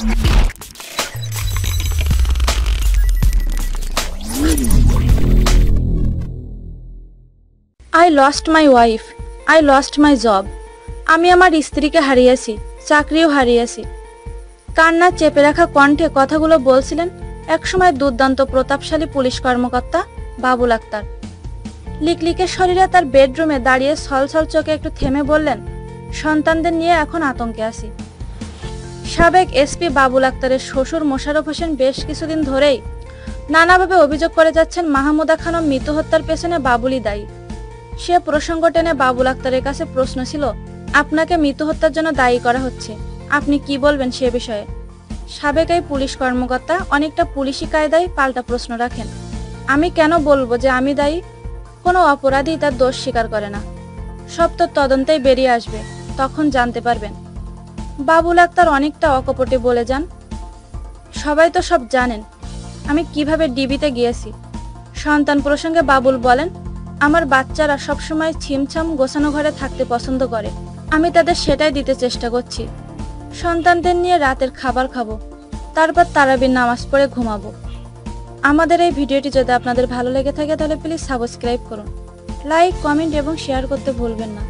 I lost my wife. I lost my job. আমি আমার স্ত্রীকে হারিয়েছি, চাকরিও হারিয়েছি। কান্না চেপে রাখা কণ্ঠে কথাগুলো বলছিলেন একসময় দুর্দান্ত প্রতাপশালী পুলিশ কর্মকর্তা বাবুল আক্তার। লিকলিকে শরীরে তার বেডরুমে দাঁড়িয়ে ছলছল চোখে একটু থেমে বললেন, সন্তানদের নিয়ে এখন আতঙ্কে আছি। সাবেক এসপি বাবুল আক্তারের শ্বশুর মোশাররফ হোসেন বেশ কিছুদিন ধরেই নানাভাবে অভিযোগ করে যাচ্ছেন মাহমুদা খানম মৃত্যু হত্যার পেছনে বাবুলই দায়ী। সে প্রসঙ্গ টেনে বাবুল আক্তারের কাছে প্রশ্ন ছিল, আপনাকে মৃত্যু হত্যার জন্য দায়ী করা হচ্ছে, আপনি কি বলবেন সে বিষয়ে? সাবেক এই পুলিশ কর্মকর্তা অনেকটা পুলিশি কায়দায় পাল্টা প্রশ্ন রাখেন, আমি কেন বলবো যে আমি দায়ী? কোনো অপরাধী তার দোষ স্বীকার করে না। সব তো তদন্তেই বেরিয়ে আসবে, তখন জানতে পারবেন। বাবুল আক্তার অনেকটা অকপটে বলে যান, সবাই তো সব জানেন আমি কিভাবে ডিবিতে গিয়েছি। সন্তান প্রসঙ্গে বাবুল বলেন, আমার বাচ্চারা সবসময় ছিমছাম গোছানো ঘরে থাকতে পছন্দ করে, আমি তাদের সেটাই দিতে চেষ্টা করছি। সন্তানদের নিয়ে রাতের খাবার খাবো, তারপর তারাবির নামাজ পড়ে ঘুমাবো। আমাদের এই ভিডিওটি যদি আপনাদের ভালো লেগে থাকে তাহলে প্লিজ সাবস্ক্রাইব করুন, লাইক, কমেন্ট এবং শেয়ার করতে ভুলবেন না।